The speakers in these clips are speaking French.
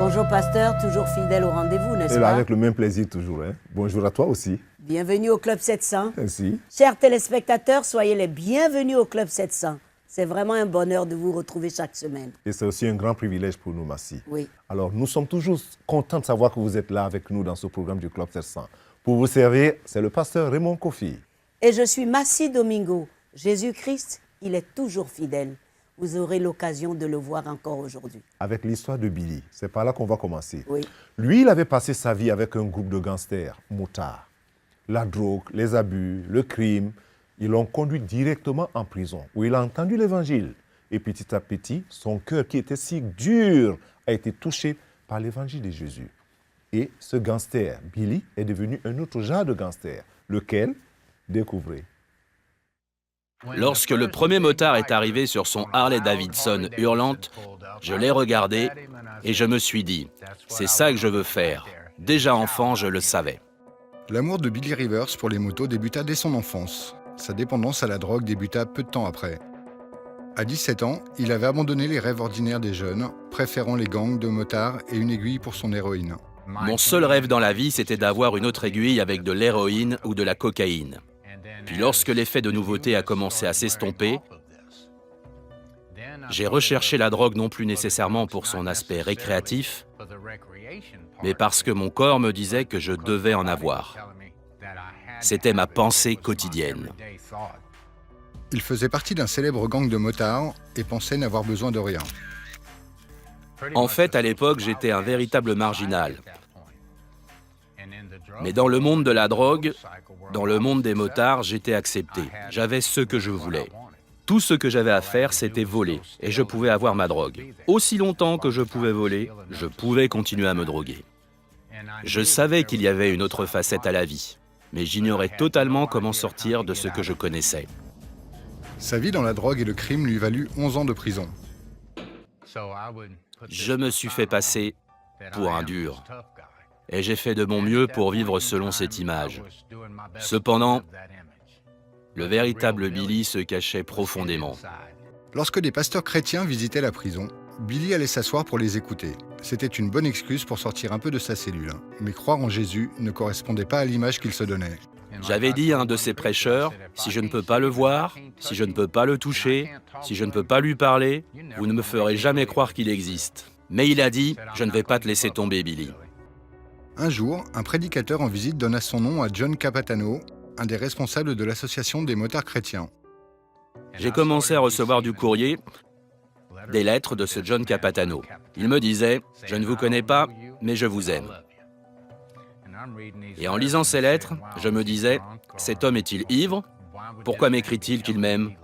Bonjour pasteur, toujours fidèle au rendez-vous, n'est-ce Et pas? avec le même plaisir toujours. Hein. Bonjour à toi aussi. Bienvenue au Club 700. Merci. Chers téléspectateurs, soyez les bienvenus au Club 700. C'est vraiment un bonheur de vous retrouver chaque semaine. Et c'est aussi un grand privilège pour nous, Massi. Oui. Alors, nous sommes toujours contents de savoir que vous êtes là avec nous dans ce programme du Club 700. Pour vous servir, c'est le pasteur Raymond Kofi. Et je suis Massi Domingo. Jésus-Christ, il est toujours fidèle. Vous aurez l'occasion de le voir encore aujourd'hui. Avec l'histoire de Billy, c'est par là qu'on va commencer. Oui. Lui, il avait passé sa vie avec un groupe de gangsters, motards. La drogue, les abus, le crime, ils l'ont conduit directement en prison, où il a entendu l'évangile. Et petit à petit, son cœur qui était si dur a été touché par l'évangile de Jésus. Et ce gangster, Billy, est devenu un autre genre de gangster, lequel découvrez. Lorsque le premier motard est arrivé sur son Harley Davidson hurlante, je l'ai regardé et je me suis dit, c'est ça que je veux faire. Déjà enfant, je le savais. L'amour de Billy Rivers pour les motos débuta dès son enfance. Sa dépendance à la drogue débuta peu de temps après. À 17 ans, il avait abandonné les rêves ordinaires des jeunes, préférant les gangs de motards et une aiguille pour son héroïne. Mon seul rêve dans la vie, c'était d'avoir une autre aiguille avec de l'héroïne ou de la cocaïne. Puis lorsque l'effet de nouveauté a commencé à s'estomper, j'ai recherché la drogue non plus nécessairement pour son aspect récréatif, mais parce que mon corps me disait que je devais en avoir. C'était ma pensée quotidienne. Il faisait partie d'un célèbre gang de motards et pensait n'avoir besoin de rien. En fait, à l'époque, j'étais un véritable marginal. Mais dans le monde de la drogue, dans le monde des motards, j'étais accepté. J'avais ce que je voulais. Tout ce que j'avais à faire, c'était voler. Et je pouvais avoir ma drogue. Aussi longtemps que je pouvais voler, je pouvais continuer à me droguer. Je savais qu'il y avait une autre facette à la vie, mais j'ignorais totalement comment sortir de ce que je connaissais. Sa vie dans la drogue et le crime lui valut 11 ans de prison. Je me suis fait passer pour un dur. Et j'ai fait de mon mieux pour vivre selon cette image. Cependant, le véritable Billy se cachait profondément. Lorsque des pasteurs chrétiens visitaient la prison, Billy allait s'asseoir pour les écouter. C'était une bonne excuse pour sortir un peu de sa cellule. Mais croire en Jésus ne correspondait pas à l'image qu'il se donnait. J'avais dit à un de ces prêcheurs, si je ne peux pas le voir, si je ne peux pas le toucher, si je ne peux pas lui parler, vous ne me ferez jamais croire qu'il existe. Mais il a dit, je ne vais pas te laisser tomber, Billy. Un jour, un prédicateur en visite donna son nom à John Capatano, un des responsables de l'association des motards chrétiens. J'ai commencé à recevoir du courrier, des lettres de ce John Capatano. Il me disait, je ne vous connais pas, mais je vous aime. Et en lisant ces lettres, je me disais, cet homme est-il ivre? Pourquoi m'écrit-il qu'il m'aime?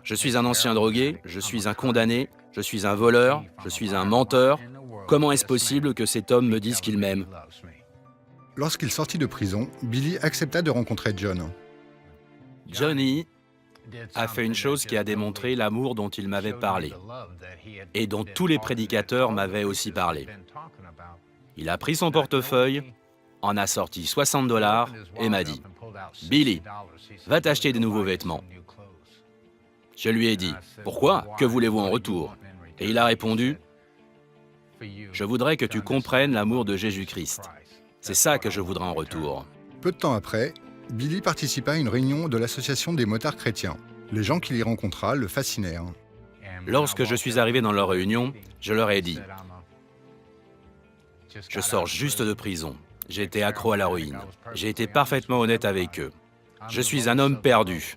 Je suis un ancien drogué, je suis un condamné, je suis un voleur, je suis un menteur. Comment est-ce possible que cet homme me dise qu'il m'aime? Lorsqu'il sortit de prison, Billy accepta de rencontrer John. Johnny a fait une chose qui a démontré l'amour dont il m'avait parlé et dont tous les prédicateurs m'avaient aussi parlé. Il a pris son portefeuille, en a sorti 60 $ et m'a dit « Billy, va t'acheter des nouveaux vêtements. » Je lui ai dit « Pourquoi? Que voulez-vous en retour ?» Et il a répondu « Je voudrais que tu comprennes l'amour de Jésus-Christ. C'est ça que je voudrais en retour. » Peu de temps après, Billy participa à une réunion de l'association des motards chrétiens. Les gens qu'il y rencontra le fascinèrent. Lorsque je suis arrivé dans leur réunion, je leur ai dit « Je sors juste de prison. J'ai été accro à l'héroïne. J'ai été parfaitement honnête avec eux. Je suis un homme perdu.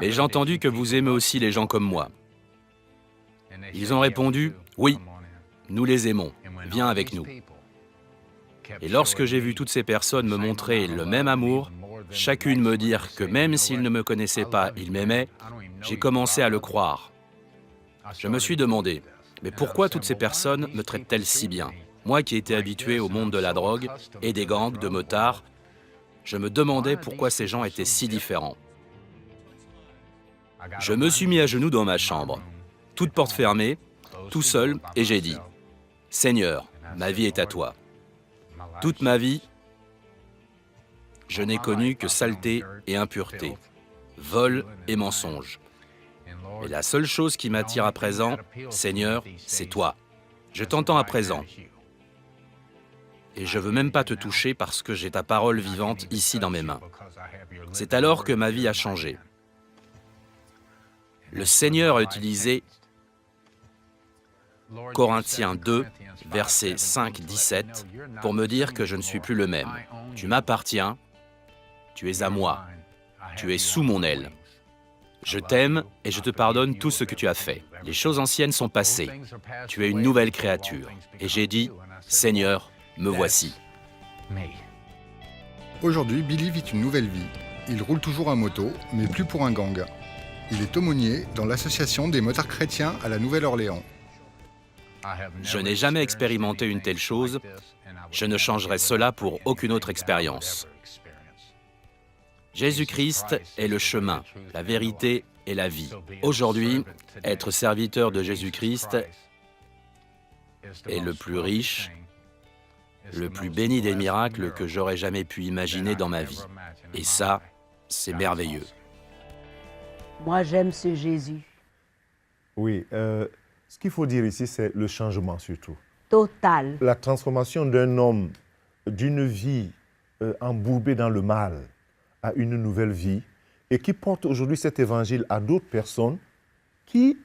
Mais j'ai entendu que vous aimez aussi les gens comme moi. » Ils ont répondu « Oui, nous les aimons. Viens avec nous. » Et lorsque j'ai vu toutes ces personnes me montrer le même amour, chacune me dire que même s'ils ne me connaissaient pas, ils m'aimaient, j'ai commencé à le croire. Je me suis demandé, mais pourquoi toutes ces personnes me traitent-elles si bien? Moi qui étais habitué au monde de la drogue et des gangs, de motards, je me demandais pourquoi ces gens étaient si différents. Je me suis mis à genoux dans ma chambre, toute porte fermée, tout seul, et j'ai dit, « Seigneur, ma vie est à toi. Toute ma vie, je n'ai connu que saleté et impureté, vol et mensonge. Et la seule chose qui m'attire à présent, Seigneur, c'est toi. Je t'entends à présent. Et je ne veux même pas te toucher parce que j'ai ta parole vivante ici dans mes mains. C'est alors que ma vie a changé. Le Seigneur a utilisé Corinthiens 2, versets 5-17, pour me dire que je ne suis plus le même. Tu m'appartiens, tu es à moi, tu es sous mon aile. Je t'aime et je te pardonne tout ce que tu as fait. Les choses anciennes sont passées. Tu es une nouvelle créature. Et j'ai dit, Seigneur, me voici. Aujourd'hui, Billy vit une nouvelle vie. Il roule toujours à moto, mais plus pour un gang. Il est aumônier dans l'association des motards chrétiens à la Nouvelle-Orléans. Je n'ai jamais expérimenté une telle chose. Je ne changerai cela pour aucune autre expérience. Jésus-Christ est le chemin, la vérité et la vie. Aujourd'hui, être serviteur de Jésus-Christ est le plus riche, le plus béni des miracles que j'aurais jamais pu imaginer dans ma vie. Et ça, c'est merveilleux. Moi, j'aime ce Jésus. Oui, ce qu'il faut dire ici, c'est le changement surtout. Total. La transformation d'un homme, d'une vie embourbée dans le mal, à une nouvelle vie, et qui porte aujourd'hui cet évangile à d'autres personnes qui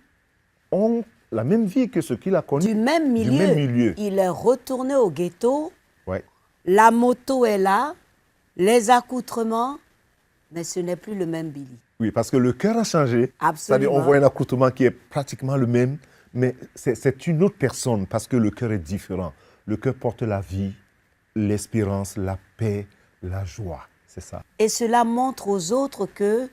ont la même vie que ce qu'il a connu. Du même milieu. Il est retourné au ghetto. Ouais. La moto est là, les accoutrements, mais ce n'est plus le même Billy. Oui, parce que le cœur a changé. Absolument. C'est-à-dire, on voit un accoutrement qui est pratiquement le même, mais c'est une autre personne parce que le cœur est différent. Le cœur porte la vie, l'espérance, la paix, la joie. C'est ça. Et cela montre aux autres que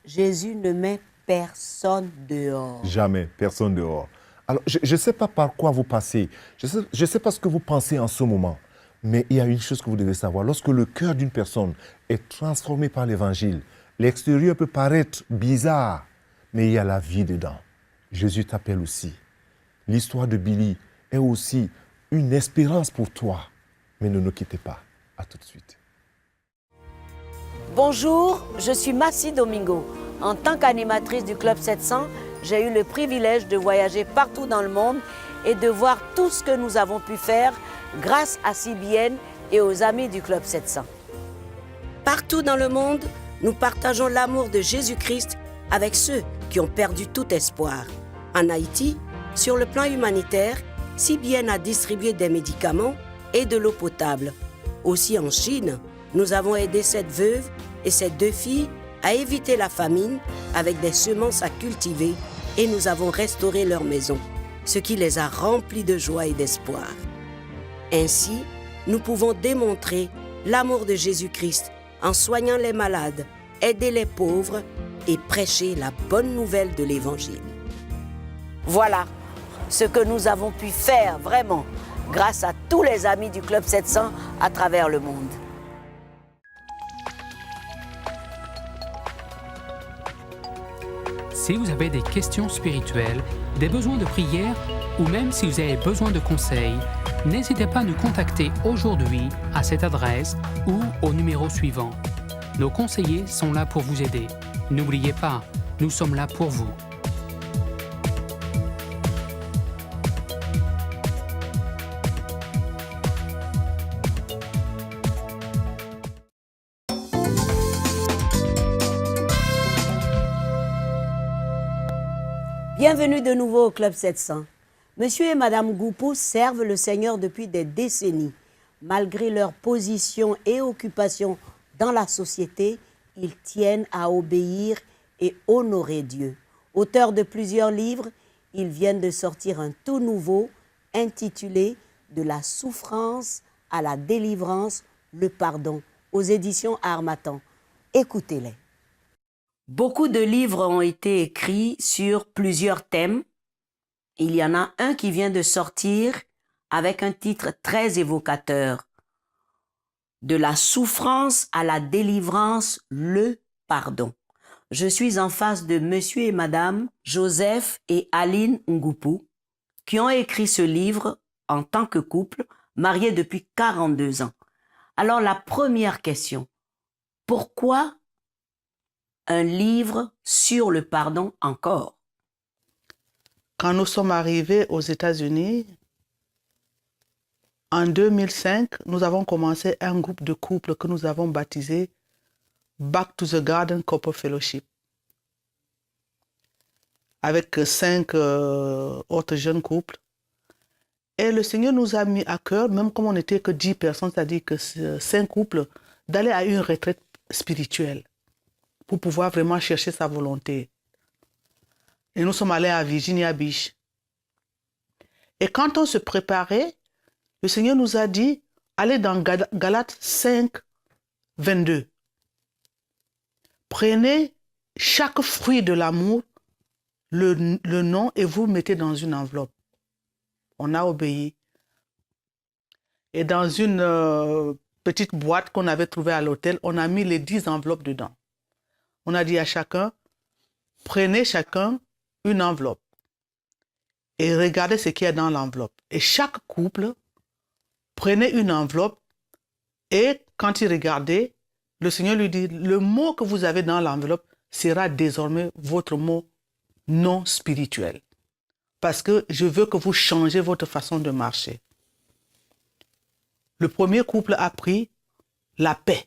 Jésus ne met personne dehors. Jamais, personne dehors. Alors, je ne sais pas par quoi vous passez, je ne sais pas ce que vous pensez en ce moment, mais il y a une chose que vous devez savoir. Lorsque le cœur d'une personne est transformé par l'Évangile, l'extérieur peut paraître bizarre, mais il y a la vie dedans. Jésus t'appelle aussi. L'histoire de Billy est aussi une espérance pour toi. Mais ne nous quittez pas. À tout de suite. Bonjour, je suis Massi Domingo. En tant qu'animatrice du Club 700, j'ai eu le privilège de voyager partout dans le monde et de voir tout ce que nous avons pu faire grâce à CBN et aux amis du Club 700. Partout dans le monde, nous partageons l'amour de Jésus-Christ avec ceux qui ont perdu tout espoir. En Haïti, sur le plan humanitaire, CBN a distribué des médicaments et de l'eau potable. Aussi en Chine, nous avons aidé cette veuve et ses 2 filles à éviter la famine avec des semences à cultiver et nous avons restauré leur maison, ce qui les a remplis de joie et d'espoir. Ainsi, nous pouvons démontrer l'amour de Jésus-Christ en soignant les malades, aider les pauvres et prêcher la bonne nouvelle de l'Évangile. Voilà ce que nous avons pu faire vraiment grâce à tous les amis du Club 700 à travers le monde. Si vous avez des questions spirituelles, des besoins de prière ou même si vous avez besoin de conseils, n'hésitez pas à nous contacter aujourd'hui à cette adresse ou au numéro suivant. Nos conseillers sont là pour vous aider. N'oubliez pas, nous sommes là pour vous. Bienvenue de nouveau au Club 700. Monsieur et Madame Goupou servent le Seigneur depuis des décennies. Malgré leur position et occupation dans la société, ils tiennent à obéir et honorer Dieu. Auteurs de plusieurs livres, ils viennent de sortir un tout nouveau intitulé « De la souffrance à la délivrance, le pardon » aux éditions Harmattan. Écoutez-les. Beaucoup de livres ont été écrits sur plusieurs thèmes. Il y en a un qui vient de sortir avec un titre très évocateur. De la souffrance à la délivrance, le pardon. Je suis en face de monsieur et madame Joseph et Aline Ngoupou, qui ont écrit ce livre en tant que couple, mariés depuis 42 ans. Alors la première question, pourquoi un livre sur le pardon encore. Quand nous sommes arrivés aux États-Unis, en 2005, nous avons commencé un groupe de couples que nous avons baptisé Back to the Garden Couple Fellowship, avec 5 autres jeunes couples. Et le Seigneur nous a mis à cœur, même comme on n'était que 10 personnes, c'est-à-dire que 5 couples, d'aller à une retraite spirituelle pour pouvoir vraiment chercher sa volonté. Et nous sommes allés à Virginia Beach. Et quand on se préparait, le Seigneur nous a dit, allez dans Galates 5, 22. Prenez chaque fruit de l'amour, le nom, et vous mettez dans une enveloppe. On a obéi. Et dans une petite boîte qu'on avait trouvée à l'hôtel, on a mis les 10 enveloppes dedans. On a dit à chacun, prenez chacun une enveloppe et regardez ce qu'il y a dans l'enveloppe. Et chaque couple prenait une enveloppe et quand il regardait, le Seigneur lui dit, le mot que vous avez dans l'enveloppe sera désormais votre mot non spirituel. Parce que je veux que vous changez votre façon de marcher. Le premier couple a pris la paix.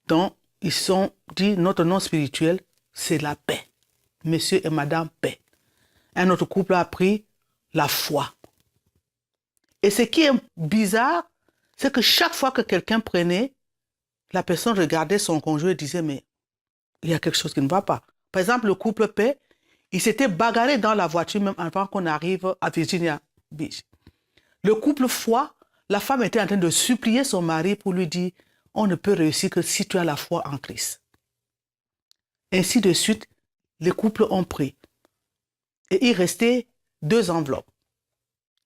Donc, ils se sont dit, notre nom spirituel, c'est la paix. Monsieur et Madame Paix. Un autre couple a pris la foi. Et ce qui est bizarre, c'est que chaque fois que quelqu'un prenait, la personne regardait son conjoint et disait, mais il y a quelque chose qui ne va pas. Par exemple, le couple Paix, il s'était bagarré dans la voiture même avant qu'on arrive à Virginia Beach. Le couple foi, la femme était en train de supplier son mari pour lui dire, on ne peut réussir que si tu as la foi en Christ. Ainsi de suite, les couples ont pris. Et il restait 2 enveloppes.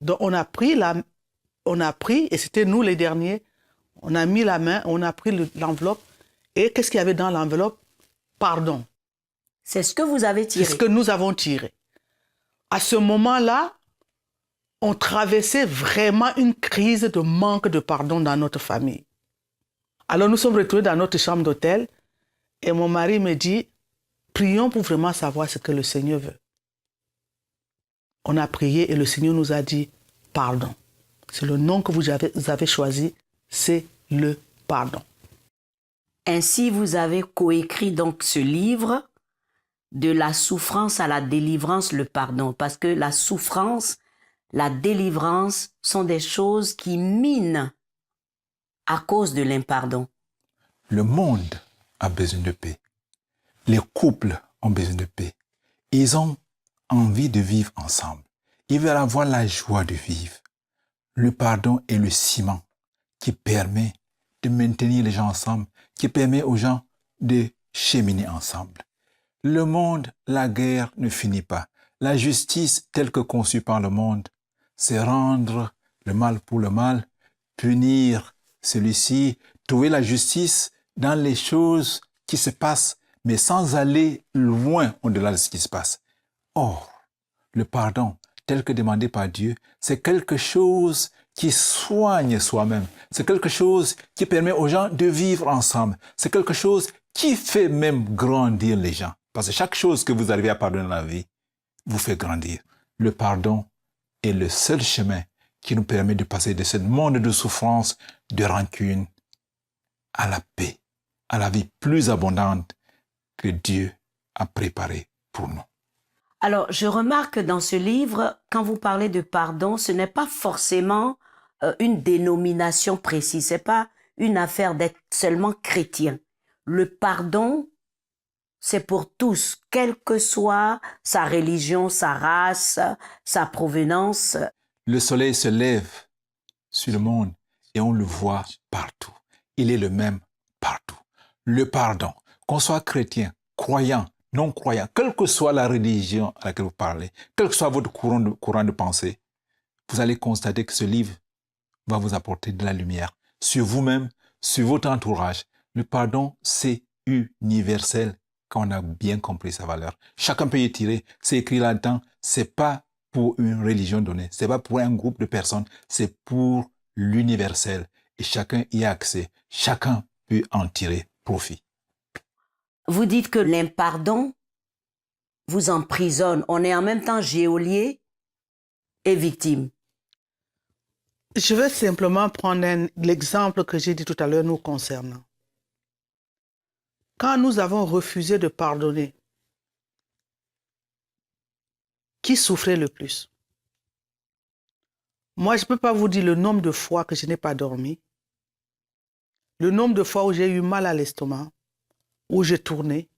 Donc on a pris, et c'était nous les derniers, on a mis la main, on a pris l'enveloppe. Et qu'est-ce qu'il y avait dans l'enveloppe? Pardon. C'est ce que vous avez tiré. C'est ce que nous avons tiré. À ce moment-là, on traversait vraiment une crise de manque de pardon dans notre famille. Alors nous sommes retrouvés dans notre chambre d'hôtel et mon mari me dit, prions pour vraiment savoir ce que le Seigneur veut. On a prié et le Seigneur nous a dit, pardon. C'est le nom que vous avez choisi, c'est le pardon. Ainsi, vous avez coécrit donc ce livre, de la souffrance à la délivrance, le pardon. Parce que la souffrance, la délivrance sont des choses qui minent à cause de l'impardon. Le monde a besoin de paix. Les couples ont besoin de paix. Ils ont envie de vivre ensemble. Ils veulent avoir la joie de vivre. Le pardon est le ciment qui permet de maintenir les gens ensemble, qui permet aux gens de cheminer ensemble. Le monde, la guerre ne finit pas. La justice telle que conçue par le monde, c'est rendre le mal pour le mal, punir celui-ci, trouver la justice dans les choses qui se passent, mais sans aller loin au-delà de ce qui se passe. Or, le pardon, tel que demandé par Dieu, c'est quelque chose qui soigne soi-même. C'est quelque chose qui permet aux gens de vivre ensemble. C'est quelque chose qui fait même grandir les gens. Parce que chaque chose que vous arrivez à pardonner dans la vie vous fait grandir. Le pardon est le seul chemin qui nous permet de passer de ce monde de souffrance, de rancune, à la paix, à la vie plus abondante que Dieu a préparée pour nous. Alors, je remarque dans ce livre, quand vous parlez de pardon, ce n'est pas forcément une dénomination précise. Ce n'est pas une affaire d'être seulement chrétien. Le pardon, c'est pour tous, quelle que soit sa religion, sa race, sa provenance. Le soleil se lève sur le monde et on le voit partout. Il est le même partout. Le pardon, qu'on soit chrétien, croyant, non-croyant, quelle que soit la religion à laquelle vous parlez, quel que soit votre courant de pensée, vous allez constater que ce livre va vous apporter de la lumière sur vous-même, sur votre entourage. Le pardon, c'est universel quand on a bien compris sa valeur. Chacun peut y tirer. C'est écrit là-dedans. C'est pas pour une religion donnée. C'est pas pour un groupe de personnes. C'est pour l'universel. Et chacun y a accès. Chacun peut en tirer profit. Vous dites que l'impardon vous emprisonne. On est en même temps geôlier et victime. Je vais simplement prendre l'exemple que j'ai dit tout à l'heure nous concernant. Quand nous avons refusé de pardonner, qui souffrait le plus? Moi, je ne peux pas vous dire le nombre de fois que je n'ai pas dormi, le nombre de fois où j'ai eu mal à l'estomac, où j'ai tourné.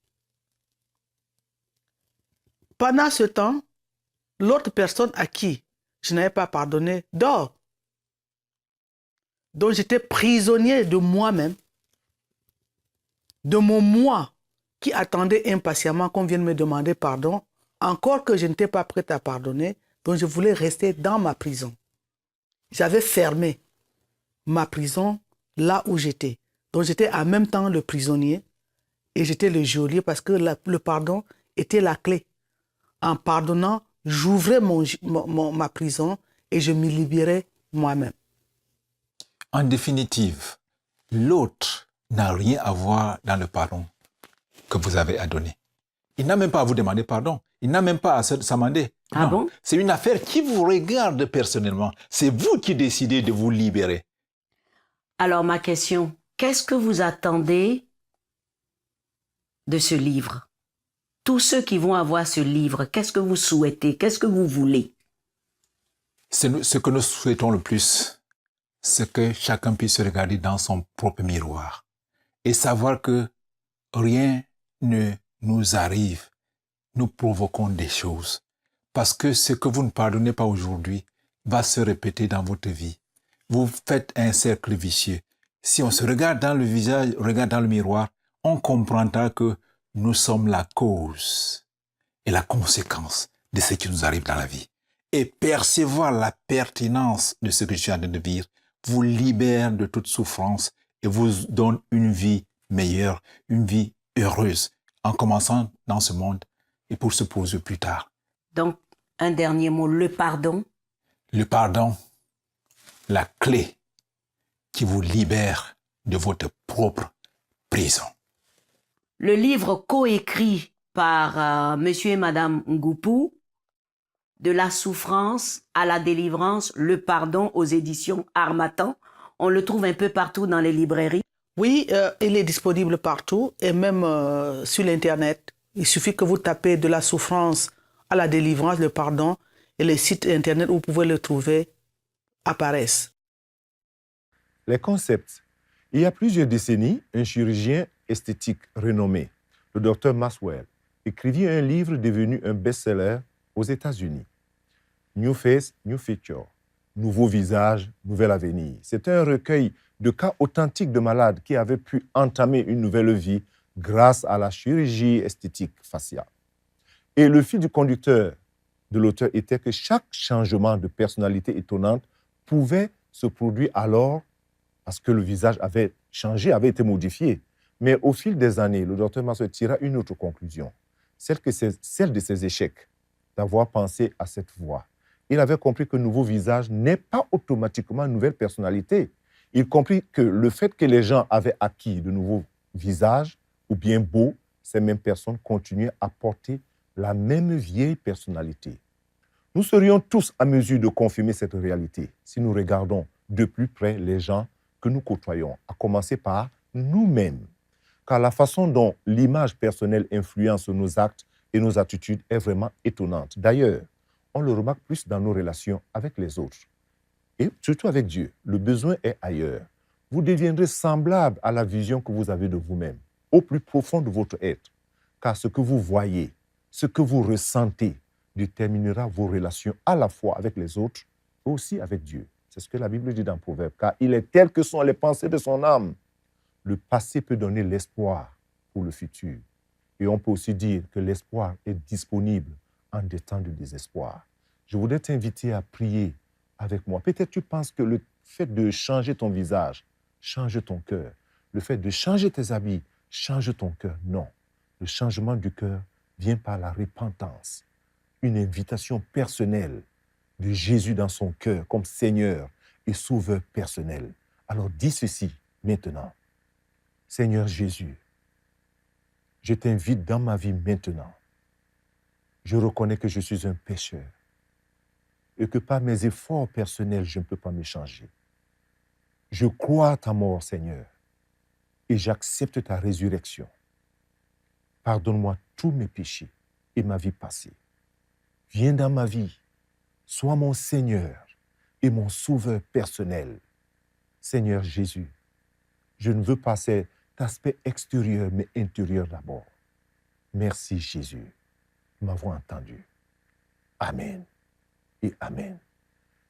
Pendant ce temps, l'autre personne à qui je n'avais pas pardonné dort. Donc j'étais prisonnier de moi-même, de mon moi qui attendait impatiemment qu'on vienne me demander pardon, encore que je n'étais pas prête à pardonner, donc je voulais rester dans ma prison. J'avais fermé ma prison là où j'étais. Donc j'étais en même temps le prisonnier et j'étais le geôlier parce que le pardon était la clé. En pardonnant, j'ouvrais ma prison et je me libérais moi-même. En définitive, l'autre n'a rien à voir dans le pardon que vous avez à donner. Il n'a même pas à vous demander pardon. Il n'a même pas à s'amender. Ah bon? C'est une affaire qui vous regarde personnellement. C'est vous qui décidez de vous libérer. Alors ma question, qu'est-ce que vous attendez de ce livre? Tous ceux qui vont avoir ce livre, qu'est-ce que vous souhaitez? Qu'est-ce que vous voulez? Ce que nous souhaitons le plus, c'est que chacun puisse se regarder dans son propre miroir et savoir que rien ne nous arrive. Nous provoquons des choses. Parce que ce que vous ne pardonnez pas aujourd'hui va se répéter dans votre vie. Vous faites un cercle vicieux. Si on se regarde dans le visage, regarde dans le miroir, on comprendra que nous sommes la cause et la conséquence de ce qui nous arrive dans la vie. Et percevoir la pertinence de ce que je suis en train de vivre vous libère de toute souffrance et vous donne une vie meilleure, une vie heureuse, en commençant dans ce monde et pour se poser plus tard. Donc, un dernier mot, le pardon. Le pardon, la clé qui vous libère de votre propre prison. Le livre coécrit par Monsieur et Madame Ngoupou, De la souffrance à la délivrance, le pardon aux éditions Harmattan. On le trouve un peu partout dans les librairies. Oui, il est disponible partout et même sur l'Internet. Il suffit que vous tapez De la souffrance à la délivrance, le pardon, et les sites Internet où vous pouvez le trouver apparaissent. Les concepts. Il y a plusieurs décennies, un chirurgien esthétique renommé, le Dr Maswell, écrivit un livre devenu un best-seller aux États-Unis. New Face, New Future. Nouveau visage, nouvel avenir. C'est un recueil de cas authentiques de malades qui avaient pu entamer une nouvelle vie grâce à la chirurgie esthétique faciale. Et le fil du conducteur de l'auteur était que chaque changement de personnalité étonnante pouvait se produire alors parce que le visage avait changé, avait été modifié. Mais au fil des années, le docteur Maswell tira une autre conclusion, celle de ses échecs, d'avoir pensé à cette voie. Il avait compris que nouveau visage n'est pas automatiquement une nouvelle personnalité. Il comprit que le fait que les gens avaient acquis de nouveaux visages, ou bien beaux, ces mêmes personnes continuaient à porter la même vieille personnalité. Nous serions tous à mesure de confirmer cette réalité si nous regardons de plus près les gens que nous côtoyons, à commencer par nous-mêmes. Car la façon dont l'image personnelle influence nos actes et nos attitudes est vraiment étonnante. D'ailleurs, on le remarque plus dans nos relations avec les autres. Et surtout avec Dieu, le besoin est ailleurs. Vous deviendrez semblable à la vision que vous avez de vous-même, au plus profond de votre être. Car ce que vous voyez, ce que vous ressentez, déterminera vos relations à la fois avec les autres et aussi avec Dieu. C'est ce que la Bible dit dans Proverbe. Car il est tel que sont les pensées de son âme. Le passé peut donner l'espoir pour le futur. Et on peut aussi dire que l'espoir est disponible en des temps de désespoir. Je voudrais t'inviter à prier avec moi. Peut-être tu penses que le fait de changer ton visage change ton cœur. Le fait de changer tes habits change ton cœur. Non. Le changement du cœur vient par la repentance. Une invitation personnelle de Jésus dans son cœur comme Seigneur et Sauveur personnel. Alors dis ceci maintenant. Seigneur Jésus, Je t'invite dans ma vie maintenant. Je reconnais que je suis un pécheur et que par mes efforts personnels, je ne peux pas me changer. Je crois à ta mort, Seigneur, et j'accepte ta résurrection. Pardonne-moi tous mes péchés et ma vie passée. Viens dans ma vie, sois mon Seigneur et mon Sauveur personnel. Seigneur Jésus, je ne veux pas cet aspect extérieur, mais intérieur d'abord. Merci Jésus de m'avoir entendu. Amen et Amen.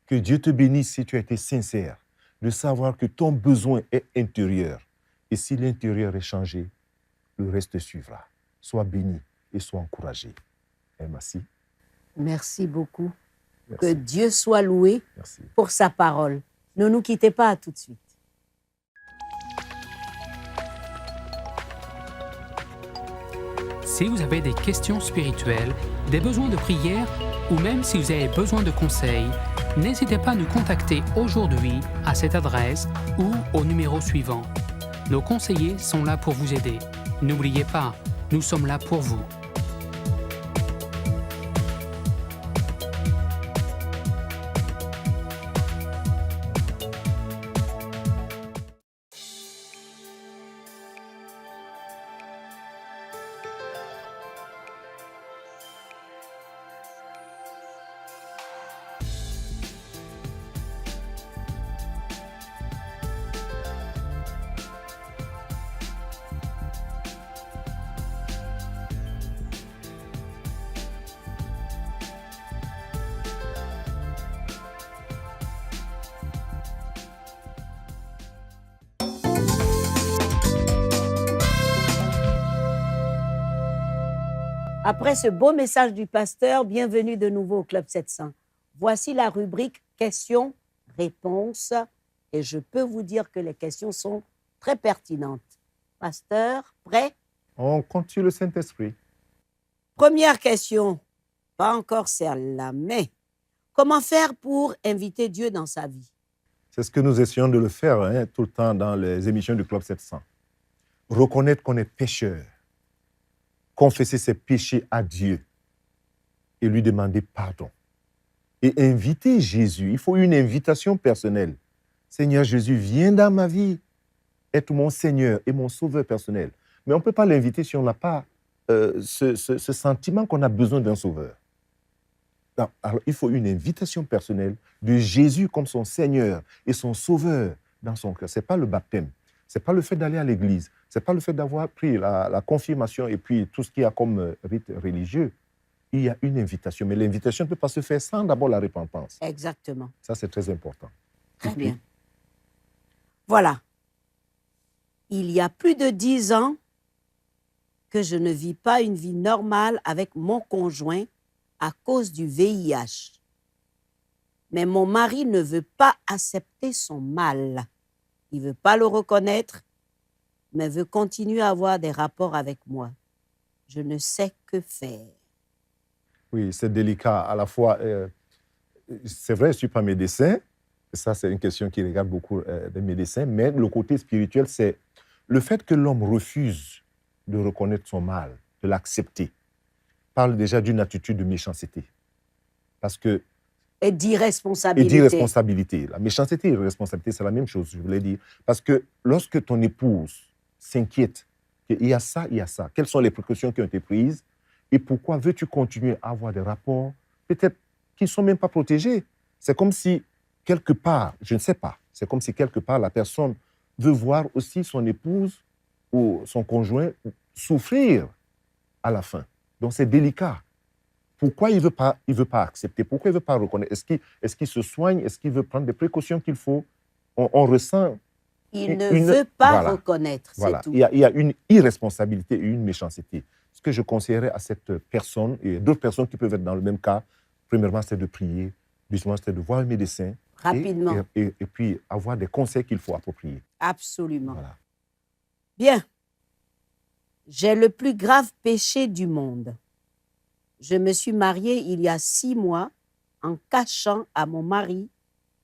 Que Dieu te bénisse si tu as été sincère de savoir que ton besoin est intérieur. Et si l'intérieur est changé, le reste suivra. Sois béni et sois encouragé. Et merci. Merci beaucoup. Merci. Que Dieu soit loué Merci. pour sa parole. Ne nous quittez pas, à tout de suite. Si vous avez des questions spirituelles, des besoins de prière ou même si vous avez besoin de conseils, n'hésitez pas à nous contacter aujourd'hui à cette adresse ou au numéro suivant. Nos conseillers sont là pour vous aider. N'oubliez pas, nous sommes là pour vous. Après ce beau message du pasteur, bienvenue de nouveau au Club 700. Voici la rubrique questions-réponses et je peux vous dire que les questions sont très pertinentes. Pasteur, prêt? On compte sur le Saint-Esprit. Première question, pas encore celle-là, mais comment faire pour inviter Dieu dans sa vie? C'est ce que nous essayons de le faire tout le temps dans les émissions du Club 700. Reconnaître qu'on est pécheur, confesser ses péchés à Dieu et lui demander pardon. Et inviter Jésus, il faut une invitation personnelle. Seigneur Jésus, viens dans ma vie, être mon Seigneur et mon Sauveur personnel. Mais on ne peut pas l'inviter si on n'a pas ce sentiment qu'on a besoin d'un Sauveur. Alors, il faut une invitation personnelle de Jésus comme son Seigneur et son Sauveur dans son cœur. Ce n'est pas le baptême, ce n'est pas le fait d'aller à l'église, ce n'est pas le fait d'avoir pris la confirmation et puis tout ce qu'il y a comme rite religieux. Il y a une invitation, mais l'invitation ne peut pas se faire sans d'abord la repentance. Exactement. Ça, c'est très important. Très bien. Voilà. Il y a plus de 10 ans que je ne vis pas une vie normale avec mon conjoint à cause du VIH. Mais mon mari ne veut pas accepter son mal. Il ne veut pas le reconnaître, mais veut continuer à avoir des rapports avec moi. Je ne sais que faire. Oui, c'est délicat. À la fois, c'est vrai, je ne suis pas médecin. Ça, c'est une question qui regarde beaucoup les médecins. Mais le côté spirituel, c'est le fait que l'homme refuse de reconnaître son mal, de l'accepter, parle déjà d'une attitude de méchanceté. Parce que... Et d'irresponsabilité. Et d'irresponsabilité. La méchanceté et l'irresponsabilité, c'est la même chose, je voulais dire. Parce que lorsque ton épouse s'inquiète qu'il y a ça, quelles sont les précautions qui ont été prises et pourquoi veux-tu continuer à avoir des rapports peut-être qui ne sont même pas protégés? C'est comme si, quelque part, je ne sais pas, c'est comme si quelque part la personne veut voir aussi son épouse ou son conjoint souffrir à la fin. Donc c'est délicat. Pourquoi il veut pas accepter? Pourquoi il ne veut pas reconnaître? Est-ce qu'il se soigne? Est-ce qu'il veut prendre des précautions qu'il faut? On ressent... Il ne veut pas reconnaître, c'est tout. Il y a une irresponsabilité et une méchanceté. Ce que je conseillerais à cette personne et d'autres personnes qui peuvent être dans le même cas, premièrement, c'est de prier. Deuxièmement, c'est de voir un médecin. Rapidement. Et puis avoir des conseils qu'il faut approprier. Absolument. Voilà. Bien. J'ai le plus grave péché du monde. Je me suis mariée il y a 6 mois en cachant à mon mari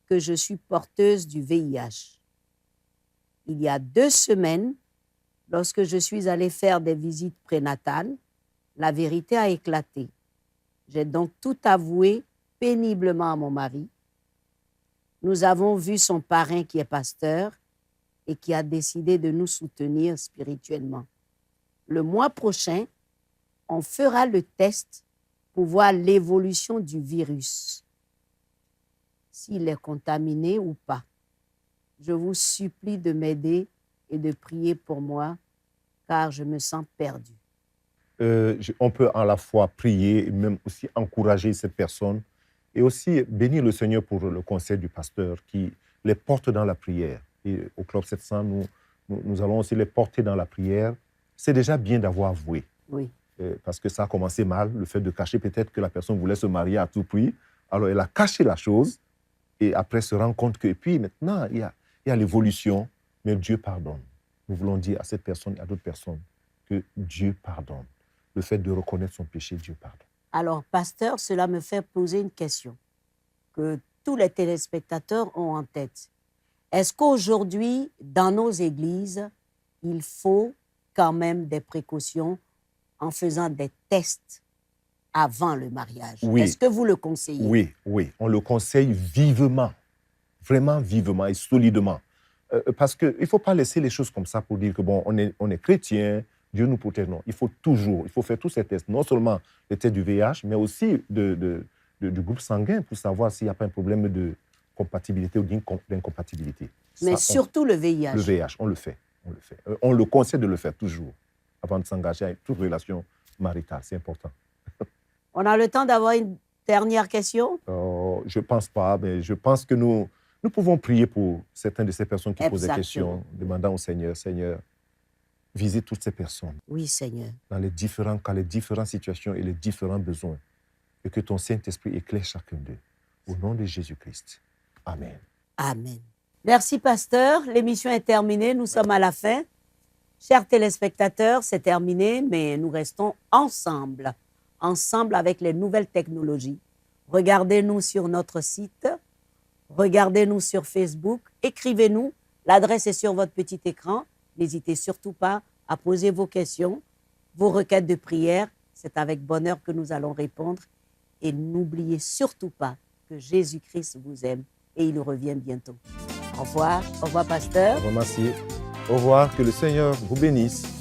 que je suis porteuse du VIH. Il y a 2 semaines, Lorsque je suis allée faire des visites prénatales, la vérité a éclaté. J'ai donc tout avoué péniblement à mon mari. Nous avons vu son parrain qui est pasteur et qui a décidé de nous soutenir spirituellement. Le mois prochain, on fera le test pour voir l'évolution du virus, s'il est contaminé ou pas. Je vous supplie de m'aider et de prier pour moi, car je me sens perdu. On peut à la fois prier et même aussi encourager cette personne et aussi bénir le Seigneur pour le conseil du pasteur qui les porte dans la prière. Et au Club 700, nous allons aussi les porter dans la prière. C'est déjà bien d'avoir avoué. Oui. Parce que ça a commencé mal, le fait de cacher peut-être que la personne voulait se marier à tout prix. Alors, elle a caché la chose et après se rend compte que... Et puis maintenant, il y a l'évolution, mais Dieu pardonne. Nous voulons dire à cette personne et à d'autres personnes que Dieu pardonne. Le fait de reconnaître son péché, Dieu pardonne. Alors, pasteur, cela me fait poser une question que tous les téléspectateurs ont en tête. Est-ce qu'aujourd'hui, dans nos églises, il faut quand même des précautions en faisant des tests avant le mariage? Oui. Est-ce que vous le conseillez? Oui, on le conseille vivement, vraiment vivement et solidement. Parce qu'il ne faut pas laisser les choses comme ça pour dire que bon, on est chrétien, Dieu nous protège. Non, il faut faire tous ces tests, non seulement les tests du VIH, mais aussi du groupe sanguin pour savoir s'il n'y a pas un problème de compatibilité ou d'incompatibilité. Mais surtout le VIH. Le VIH, on le fait. On le conseille de le faire toujours avant de s'engager à toute relation maritale. C'est important. On a le temps d'avoir une dernière question? Je ne pense pas, mais je pense que nous pouvons prier pour certaines de ces personnes qui posent des questions, demandant au Seigneur, Seigneur, visite toutes ces personnes. Oui, Seigneur. Dans les différentes situations et les différents besoins. Et que ton Saint-Esprit éclaire chacun d'eux. Au nom de Jésus-Christ. Amen. Amen. Merci, pasteur. L'émission est terminée. Nous sommes à la fin. Chers téléspectateurs, c'est terminé, mais nous restons ensemble avec les nouvelles technologies. Regardez-nous sur notre site, regardez-nous sur Facebook, écrivez-nous. L'adresse est sur votre petit écran. N'hésitez surtout pas à poser vos questions, vos requêtes de prière. C'est avec bonheur que nous allons répondre. Et n'oubliez surtout pas que Jésus-Christ vous aime et il revient bientôt. Au revoir, pasteur. Au revoir, merci. Au revoir, que le Seigneur vous bénisse.